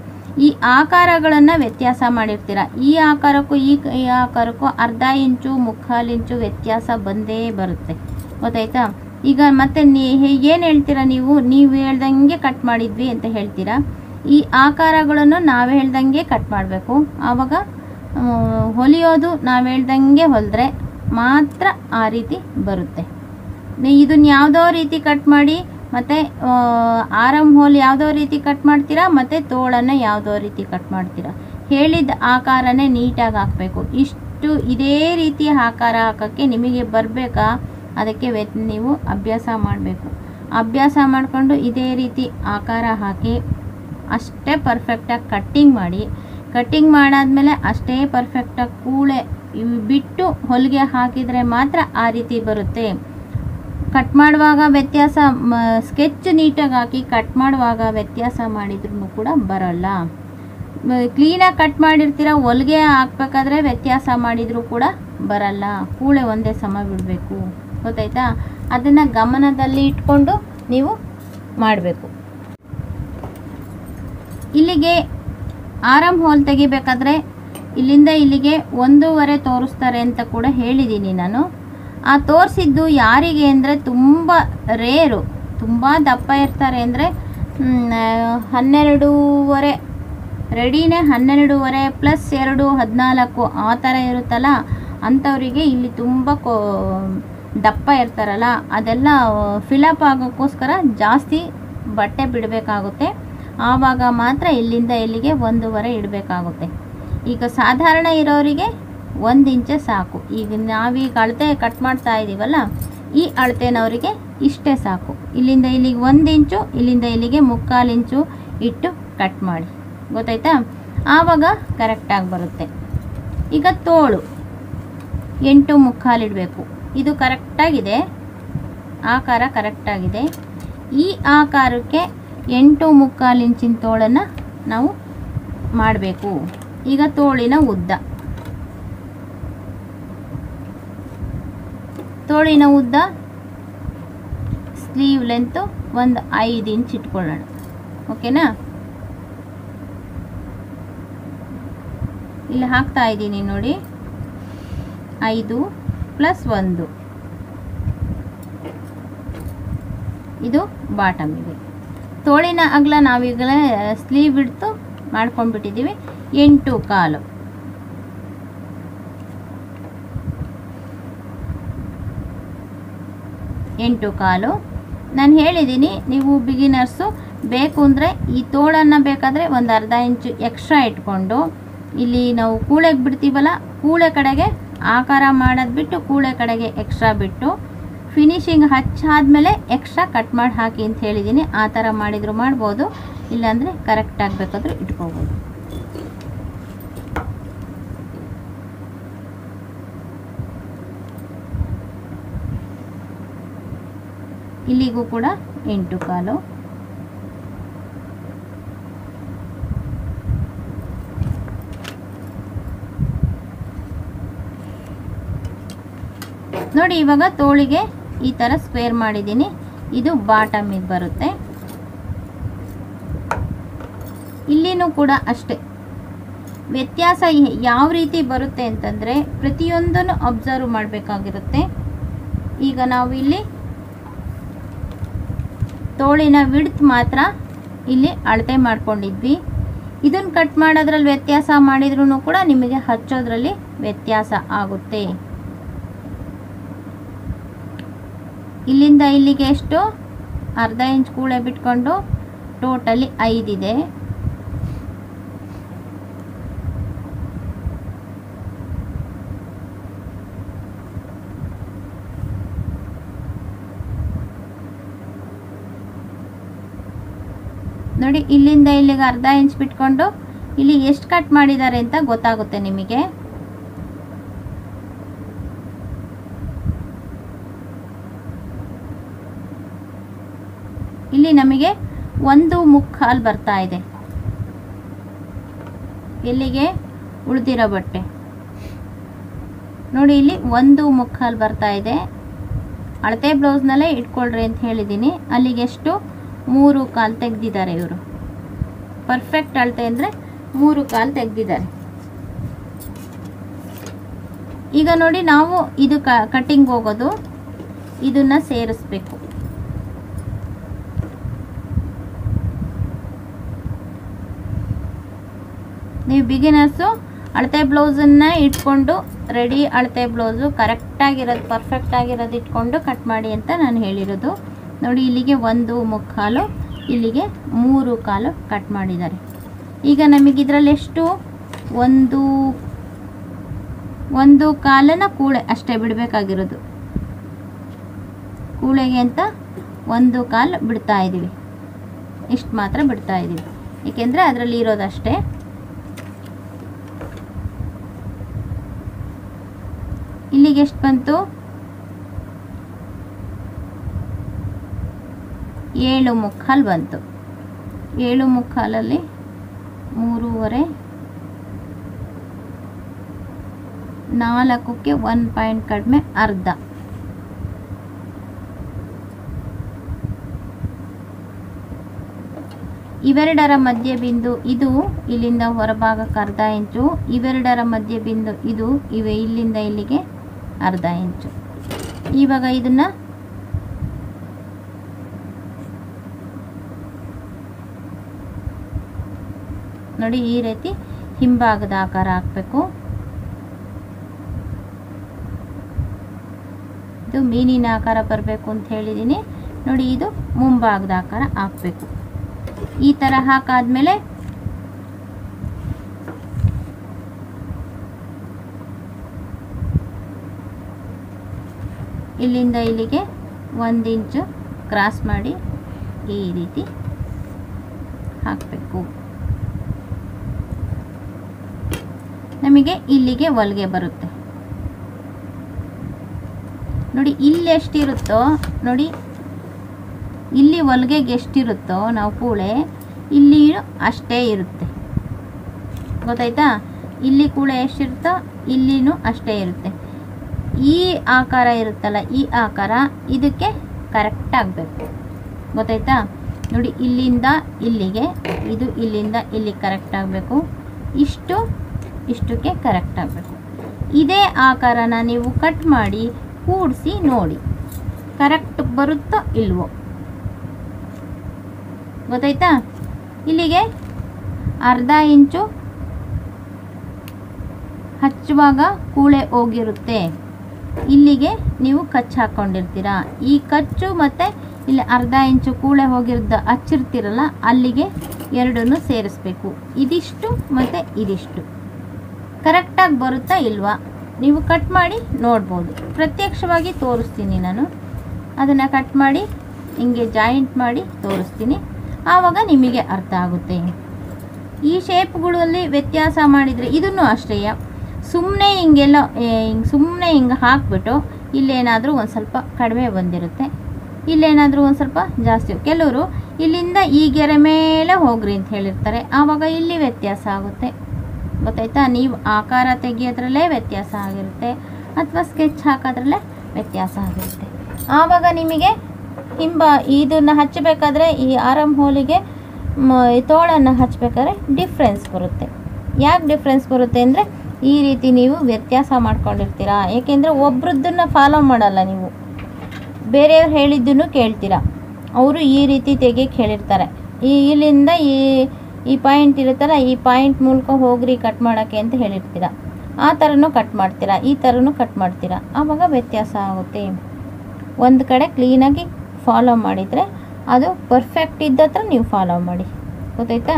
ಈ ಆಕಾರಗಳನ್ನು ವ್ಯತ್ಯಾಸ ಮಾಡಿರ್ತೀರ. ಈ ಆಕಾರಕ್ಕೂ ಈ ಆಕಾರಕ್ಕೂ 1/2 ಇಂಚು 3/4 ಇಂಚು ವ್ಯತ್ಯಾಸ ಬಂದೇ ಬರುತ್ತೆ, ಗೊತ್ತಾಯ್ತಾ? ಈಗ ಮತ್ತೆ ಏನು ಹೇಳ್ತೀರಾ ನೀವು ಹೇಳ್ದಂಗೆ ಕಟ್ ಮಾಡಿದ್ವಿ ಅಂತ ಹೇಳ್ತೀರಾ. ಈ ಆಕಾರಗಳನ್ನು ನಾವು ಹೇಳ್ದಂಗೆ ಕಟ್ ಮಾಡಬೇಕು. ಆವಾಗ ಹೊಲಿಯೋದು ನಾವು ಹೇಳ್ದಂಗೆ ಹೊಲಿದ್ರೆ ಮಾತ್ರ ಆ ರೀತಿ ಬರುತ್ತೆ. ಇದನ್ನು ಯಾವುದೋ ರೀತಿ ಕಟ್ ಮಾಡಿ, ಮತ್ತು ಆರಮ್ ಹೋಲ್ ಯಾವುದೋ ರೀತಿ ಕಟ್ ಮಾಡ್ತೀರಾ, ಮತ್ತು ತೋಳನ್ನು ಯಾವುದೋ ರೀತಿ ಕಟ್ ಮಾಡ್ತೀರಾ. ಹೇಳಿದ ಆಕಾರನೇ ನೀಟಾಗಿ ಹಾಕಬೇಕು. ಇಷ್ಟು ಇದೇ ರೀತಿ ಆಕಾರ ಹಾಕೋಕ್ಕೆ ನಿಮಗೆ ಬರಬೇಕಾ, ಅದಕ್ಕೆ ನೀವು ಅಭ್ಯಾಸ ಮಾಡಬೇಕು. ಅಭ್ಯಾಸ ಮಾಡಿಕೊಂಡು ಇದೇ ರೀತಿ ಆಕಾರ ಹಾಕಿ ಅಷ್ಟೇ ಪರ್ಫೆಕ್ಟಾಗಿ ಕಟ್ಟಿಂಗ್ ಮಾಡಿ. ಕಟ್ಟಿಂಗ್ ಮಾಡಾದ್ಮೇಲೆ ಅಷ್ಟೇ ಪರ್ಫೆಕ್ಟಾಗಿ ಕೂಳೆ ಬಿಟ್ಟು ಹೊಲಿಗೆ ಹಾಕಿದರೆ ಮಾತ್ರ ಆ ರೀತಿ ಬರುತ್ತೆ. ಕಟ್ ಮಾಡುವಾಗ ವ್ಯತ್ಯಾಸ, ಸ್ಕೆಚ್ ನೀಟಾಗಿ ಹಾಕಿ ಕಟ್ ಮಾಡುವಾಗ ವ್ಯತ್ಯಾಸ ಮಾಡಿದ್ರೂ ಕೂಡ ಬರಲ್ಲ. ಕ್ಲೀನಾಗಿ ಕಟ್ ಮಾಡಿರ್ತೀರ, ಹೊಲಿಗೆ ಹಾಕ್ಬೇಕಾದ್ರೆ ವ್ಯತ್ಯಾಸ ಮಾಡಿದರೂ ಕೂಡ ಬರಲ್ಲ. ಕೂಳೆ ಒಂದೇ ಸಮ ಬಿಡಬೇಕು, ಗೊತ್ತಾಯ್ತಾ? ಅದನ್ನು ಗಮನದಲ್ಲಿ ಇಟ್ಕೊಂಡು ನೀವು ಮಾಡಬೇಕು. ಇಲ್ಲಿಗೆ ಆರಂ ಹೋಲ್ ತೆಗಿಬೇಕಾದ್ರೆ ಇಲ್ಲಿಂದ ಇಲ್ಲಿಗೆ 1.5 ತೋರಿಸ್ತಾರೆ ಅಂತ ಕೂಡ ಹೇಳಿದ್ದೀನಿ ನಾನು. ಆ ತೋರಿಸಿದ್ದು ಯಾರಿಗೆ ಅಂದರೆ ತುಂಬ ರೇರು, ತುಂಬ ದಪ್ಪ ಇರ್ತಾರೆ ಅಂದರೆ 12.5 ರೆಡಿನೇ 12.5 ಪ್ಲಸ್ 2 14 ಆ ಥರ ಇರುತ್ತಲ್ಲ, ಅಂಥವರಿಗೆ ಇಲ್ಲಿ ತುಂಬ ದಪ್ಪ ಇರ್ತಾರಲ್ಲ, ಅದೆಲ್ಲ ಫಿಲಪ್ ಆಗೋಕ್ಕೋಸ್ಕರ ಜಾಸ್ತಿ ಬಟ್ಟೆ ಬಿಡಬೇಕಾಗುತ್ತೆ. ಆವಾಗ ಮಾತ್ರ ಇಲ್ಲಿಂದ ಇಲ್ಲಿಗೆ 1.5 ಇಡಬೇಕಾಗುತ್ತೆ. ಈಗ ಸಾಧಾರಣ ಇರೋರಿಗೆ 1 ಇಂಚೆ ಸಾಕು. ಈಗ ನಾವೀಗ ಅಳತೆ ಕಟ್ ಮಾಡ್ತಾ ಇದ್ದೀವಲ್ಲ, ಈ ಅಳತೆನವರಿಗೆ ಇಷ್ಟೇ ಸಾಕು. ಇಲ್ಲಿಂದ ಇಲ್ಲಿಗೆ 1 ಇಂಚು, ಇಲ್ಲಿಂದ ಇಲ್ಲಿಗೆ 3/4 ಇಂಚು ಇಟ್ಟು ಕಟ್ ಮಾಡಿ, ಗೊತ್ತಾಯ್ತಾ? ಆವಾಗ ಕರೆಕ್ಟಾಗಿ ಬರುತ್ತೆ. ಈಗ ತೋಳು 8.75 ಇಡಬೇಕು. ಇದು ಕರೆಕ್ಟಾಗಿದೆ, ಆಕಾರ ಕರೆಕ್ಟಾಗಿದೆ. ಈ ಆಕಾರಕ್ಕೆ 8.75 ಇಂಚಿನ ತೋಳನ್ನು ನಾವು ಮಾಡಬೇಕು. ಈಗ ತೋಳಿನ ಉದ್ದ, ಸ್ಲೀವ್ ಲೆಂತು ಒಂದು 5 ಇಂಚ್ ಇಟ್ಕೊಳ್ಳೋಣ, ಓಕೆನಾ? ಇಲ್ಲಿ ಹಾಕ್ತಾ ಇದ್ದೀನಿ ನೋಡಿ, 5 + 1, ಇದು ಬಾಟಮಿಗೆ. ತೋಳಿನ ಅಗಲ ನಾವೀಗಲೇ ಸ್ಲೀವ್ ಬಿಡ್ತು ಮಾಡ್ಕೊಂಡ್ಬಿಟ್ಟಿದ್ದೀವಿ. 8.25 ನಾನು ಹೇಳಿದ್ದೀನಿ. ನೀವು ಬಿಗಿನರ್ಸು ಬೇಕು ಅಂದರೆ ಈ ತೋಳನ್ನು ಬೇಕಾದರೆ ಒಂದು ಅರ್ಧ ಇಂಚು ಎಕ್ಸ್ಟ್ರಾ ಇಟ್ಕೊಂಡು, ಇಲ್ಲಿ ನಾವು ಕೂಳೆಗೆ ಬಿಡ್ತೀವಲ್ಲ, ಕೂಳೆ ಕಡೆಗೆ ಆಕಾರ ಮಾಡೋದು ಬಿಟ್ಟು ಕೂಳೆ ಕಡೆಗೆ ಎಕ್ಸ್ಟ್ರಾ ಬಿಟ್ಟು ಫಿನಿಶಿಂಗ್ ಹಚ್ಚಾದ್ಮೇಲೆ ಎಕ್ಸ್ಟ್ರಾ ಕಟ್ ಮಾಡಿ ಹಾಕಿ ಅಂತ ಹೇಳಿದ್ದೀನಿ. ಆ ಥರ ಮಾಡಿದರೂ ಮಾಡ್ಬೋದು, ಇಲ್ಲಾಂದರೆ ಕರೆಕ್ಟಾಗಿ ಬೇಕಾದರೂ ಇಟ್ಕೋಬೋದು. ಇಲ್ಲಿಗೂ ಕೂಡ 8.25. ನೋಡಿ, ಇವಾಗ ತೋಳಿಗೆ ಈ ಥರ ಸ್ಕ್ವೇರ್ ಮಾಡಿದ್ದೀನಿ. ಇದು ಬಾಟಮಿಗೆ ಬರುತ್ತೆ. ಇಲ್ಲಿನೂ ಕೂಡ ಅಷ್ಟೇ. ವ್ಯತ್ಯಾಸ ಯಾವ ರೀತಿ ಬರುತ್ತೆ ಅಂತಂದರೆ ಪ್ರತಿಯೊಂದನ್ನು ಅಬ್ಸರ್ವ್ ಮಾಡಬೇಕಾಗಿರುತ್ತೆ. ಈಗ ನಾವು ಇಲ್ಲಿ ತೋಳಿನ ವಿಡ್ತ್ ಮಾತ್ರ ಇಲ್ಲಿ ಅಳತೆ ಮಾಡ್ಕೊಂಡಿದ್ವಿ. ಇದನ್ನು ಕಟ್ ಮಾಡೋದ್ರಲ್ಲಿ ವ್ಯತ್ಯಾಸ ಮಾಡಿದ್ರೂ ಕೂಡ ನಿಮಗೆ ಹಚ್ಚೋದ್ರಲ್ಲಿ ವ್ಯತ್ಯಾಸ ಆಗುತ್ತೆ. ಇಲ್ಲಿಂದ ಇಲ್ಲಿಗೆ ಎಷ್ಟು, ಅರ್ಧ ಇಂಚ್ ಕೂಳೆ ಬಿಟ್ಕೊಂಡು ಟೋಟಲಿ 5 ಇದೆ. ನೋಡಿ, ಇಲ್ಲಿಂದ ಇಲ್ಲಿಗೆ ಅರ್ಧ ಇಂಚ್ ಬಿಟ್ಕೊಂಡು ಇಲ್ಲಿ ಎಷ್ಟು ಕಟ್ ಮಾಡಿದ್ದಾರೆ ಅಂತ ಗೊತ್ತಾಗುತ್ತೆ ನಿಮಗೆ. ಇಲ್ಲಿ ನಮಗೆ 1.25 ಬರ್ತಾ ಇದೆ. ಎಲ್ಲಿಗೆ ಉಳಿದಿರೋ ಬಟ್ಟೆ ನೋಡಿ, ಇಲ್ಲಿ 1.25 ಬರ್ತಾ ಇದೆ. ಅಳತೆ ಬ್ಲೌಸ್ನಲ್ಲೇ ಇಟ್ಕೊಳ್ರಿ ಅಂತ ಹೇಳಿದ್ದೀನಿ. ಅಲ್ಲಿಗೆ ಎಷ್ಟು, 3.25 ತೆಗೆದಿದ್ದಾರೆ ಇವರು. ಪರ್ಫೆಕ್ಟ್ ಅಳತೆ ಅಂದರೆ 3.25 ತೆಗೆದಿದ್ದಾರೆ. ಈಗ ನೋಡಿ, ನಾವು ಇದು ಕಟ್ಟಿಂಗ್ ಹೋಗೋದು, ಇದನ್ನು ಸೇರಿಸ್ಬೇಕು. ನೀವು ಬಿಗಿನರ್ಸು ಅಳತೆ ಬ್ಲೌಸನ್ನು ಇಟ್ಕೊಂಡು ರೆಡಿ, ಅಳತೆ ಬ್ಲೌಸು ಕರೆಕ್ಟಾಗಿರೋದು ಪರ್ಫೆಕ್ಟ್ ಆಗಿರೋದು ಇಟ್ಕೊಂಡು ಕಟ್ ಮಾಡಿ ಅಂತ ನಾನು ಹೇಳಿರೋದು. ನೋಡಿ, ಇಲ್ಲಿಗೆ 1.25, ಇಲ್ಲಿಗೆ 3.25 ಕಟ್ ಮಾಡಿದ್ದಾರೆ. ಈಗ ನಮಗೆ ಇದರಲ್ಲಿ ಎಷ್ಟು, ಒಂದು ಕಾಲನ ಕೂಳೆ ಅಷ್ಟೇ ಬಿಡಬೇಕಾಗಿರೋದು. ಕೂಳೆಗೆ ಅಂತ 1 ಕಾಲು ಬಿಡ್ತಾ ಇದ್ದೀವಿ, ಇಷ್ಟು ಮಾತ್ರ ಬಿಡ್ತಾ ಇದ್ದೀವಿ, ಏಕೆಂದರೆ ಅದರಲ್ಲಿ ಇರೋದಷ್ಟೇ. ಇಲ್ಲಿಗೆ ಎಷ್ಟು ಬಂತು? 7.25 ಬಂತು. 7.25 3.25 4ಕ್ಕೆ 1 ಪಾಯಿಂಟ್ ಕಡಿಮೆ ಅರ್ಧ. ಇವೆರಡರ ಮಧ್ಯ ಬಿಂದು ಇದು, ಇಲ್ಲಿಂದ ಹೊರಭಾಗಕ್ಕೆ ಅರ್ಧ ಇಂಚು. ಇವೆರಡರ ಮಧ್ಯ ಬಿಂದು ಇದು, ಇಲ್ಲಿಂದ ಇಲ್ಲಿಗೆ ಅರ್ಧ ಇಂಚು. ಇವಾಗ ಇದನ್ನ ನೋಡಿ ಈ ರೀತಿ ಹಿಂಭಾಗದ ಆಕಾರ ಹಾಕಬೇಕು. ಇದು ಮೀನಿನ ಆಕಾರ ಬರಬೇಕು ಅಂತ ಹೇಳಿದ್ದೀನಿ ನೋಡಿ. ಇದು ಮುಂಭಾಗದ ಆಕಾರ ಹಾಕಬೇಕು. ಈ ಥರ ಹಾಕಾದ್ಮೇಲೆ ಇಲ್ಲಿಂದ ಇಲ್ಲಿಗೆ 1 ಇಂಚು ಕ್ರಾಸ್ ಮಾಡಿ ಈ ರೀತಿ ಹಾಕಬೇಕು. ನಮಗೆ ಇಲ್ಲಿಗೆ ಹೊಲಿಗೆ ಬರುತ್ತೆ ನೋಡಿ. ಇಲ್ಲಿ ಎಷ್ಟಿರುತ್ತೋ ನೋಡಿ, ಇಲ್ಲಿ ಹೊಲಿಗೆಗೆ ಎಷ್ಟಿರುತ್ತೋ ನಾವು ಕೂಳೆ ಇಲ್ಲಿ ಅಷ್ಟೇ ಇರುತ್ತೆ, ಗೊತ್ತಾಯ್ತಾ? ಇಲ್ಲಿ ಕೂಳೆ ಎಷ್ಟಿರುತ್ತೋ ಇಲ್ಲಿನೂ ಅಷ್ಟೇ ಇರುತ್ತೆ. ಈ ಆಕಾರ ಇರುತ್ತಲ್ಲ, ಈ ಆಕಾರ ಇದಕ್ಕೆ ಕರೆಕ್ಟ್ ಆಗಬೇಕು, ಗೊತ್ತಾಯ್ತಾ? ನೋಡಿ ಇಲ್ಲಿಂದ ಇಲ್ಲಿಗೆ, ಇದು ಇಲ್ಲಿಂದ ಇಲ್ಲಿಗೆ ಕರೆಕ್ಟ್ ಆಗಬೇಕು, ಇಷ್ಟಕ್ಕೆ ಕರೆಕ್ಟ್ ಆಗಬೇಕು. ಇದೇ ಆಕಾರನ ನೀವು ಕಟ್ ಮಾಡಿ ಕೂಡಿಸಿ ನೋಡಿ ಕರೆಕ್ಟ್ ಬರುತ್ತೋ ಇಲ್ವೋ, ಗೊತ್ತಾಯ್ತಾ? ಇಲ್ಲಿಗೆ ಅರ್ಧ ಇಂಚು ಹಚ್ಚುವಾಗ ಕೂಳೆ ಹೋಗಿರುತ್ತೆ, ಇಲ್ಲಿಗೆ ನೀವು ಕಚ್ಚು ಹಾಕ್ಕೊಂಡಿರ್ತೀರ. ಈ ಕಚ್ಚು ಮತ್ತು ಇಲ್ಲಿ ಅರ್ಧ ಇಂಚು ಕೂಳೆ ಹೋಗಿರೋದು ಹಚ್ಚಿರ್ತೀರಲ್ಲ, ಅಲ್ಲಿಗೆ ಎರಡನ್ನೂ ಸೇರಿಸ್ಬೇಕು. ಇದಿಷ್ಟು ಮತ್ತು ಇದಿಷ್ಟು ಕರೆಕ್ಟಾಗಿ ಬರುತ್ತಾ ಇಲ್ವಾ ನೀವು ಕಟ್ ಮಾಡಿ ನೋಡ್ಬೋದು. ಪ್ರತ್ಯಕ್ಷವಾಗಿ ತೋರಿಸ್ತೀನಿ ನಾನು, ಅದನ್ನು ಕಟ್ ಮಾಡಿ ಹಿಂಗೆ ಜಾಯಿಂಟ್ ಮಾಡಿ ತೋರಿಸ್ತೀನಿ, ಆವಾಗ ನಿಮಗೆ ಅರ್ಥ ಆಗುತ್ತೆ. ಈ ಶೇಪ್ಗಳಲ್ಲಿ ವ್ಯತ್ಯಾಸ ಮಾಡಿದರೆ ಇದನ್ನು ಅಷ್ಟೇ, ಸುಮ್ಮನೆ ಹಿಂಗೆಲ್ಲ ಸುಮ್ಮನೆ ಹಿಂಗೆ ಹಾಕ್ಬಿಟ್ಟು ಇಲ್ಲೇನಾದರೂ ಒಂದು ಸ್ವಲ್ಪ ಕಡಿಮೆ ಬಂದಿರುತ್ತೆ, ಇಲ್ಲೇನಾದರೂ ಒಂದು ಸ್ವಲ್ಪ ಜಾಸ್ತಿ. ಕೆಲವರು ಇಲ್ಲಿಂದ ಈ ಗೆರೆ ಮೇಲೆ ಹೋಗ್ರಿ ಅಂತ ಹೇಳಿರ್ತಾರೆ, ಆವಾಗ ಇಲ್ಲಿ ವ್ಯತ್ಯಾಸ ಆಗುತ್ತೆ, ಗೊತ್ತಾಯ್ತಾ? ನೀವು ಆಕಾರ ತೆಗಿಯೋದ್ರಲ್ಲೇ ವ್ಯತ್ಯಾಸ ಆಗಿರುತ್ತೆ ಅಥವಾ ಸ್ಕೆಚ್ ಹಾಕೋದ್ರಲ್ಲೇ ವ್ಯತ್ಯಾಸ ಆಗಿರುತ್ತೆ. ಆವಾಗ ನಿಮಗೆ ಇದನ್ನು ಹಚ್ಚಬೇಕಾದ್ರೆ ಈ ಆರಮ್ ಹೋಲಿಗೆ ತೋಳನ್ನು ಹಚ್ಚಬೇಕಾದ್ರೆ ಡಿಫ್ರೆನ್ಸ್ ಬರುತ್ತೆ. ಯಾಕೆ ಡಿಫ್ರೆನ್ಸ್ ಬರುತ್ತೆ ಅಂದರೆ ಈ ರೀತಿ ನೀವು ವ್ಯತ್ಯಾಸ ಮಾಡ್ಕೊಂಡಿರ್ತೀರ, ಏಕೆಂದರೆ ಒಬ್ರದ್ದನ್ನು ಫಾಲೋ ಮಾಡಲ್ಲ, ನೀವು ಬೇರೆಯವ್ರು ಹೇಳಿದ್ದನ್ನು ಕೇಳ್ತೀರ. ಅವರು ಈ ರೀತಿ ತೆಗಿಯಕ್ಕೆ ಹೇಳಿರ್ತಾರೆ, ಇಲ್ಲಿಂದ ಈ ಪಾಯಿಂಟ್ ಇರುತ್ತಲ್ಲ, ಈ ಪಾಯಿಂಟ್ ಮೂಲಕ ಹೋಗ್ರಿ ಕಟ್ ಮಾಡೋಕ್ಕೆ ಅಂತ ಹೇಳಿರ್ತೀರ. ಆ ಥರನೂ ಕಟ್ ಮಾಡ್ತೀರಾ, ಈ ಥರನೂ ಕಟ್ ಮಾಡ್ತೀರಾ, ಆವಾಗ ವ್ಯತ್ಯಾಸ ಆಗುತ್ತೆ. ಒಂದು ಕಡೆ ಕ್ಲೀನಾಗಿ ಫಾಲೋ ಮಾಡಿದರೆ ಅದು ಪರ್ಫೆಕ್ಟ್ ಇದ್ದತ್ರ ನೀವು ಫಾಲೋ ಮಾಡಿ, ಗೊತ್ತಾಯ್ತಾ?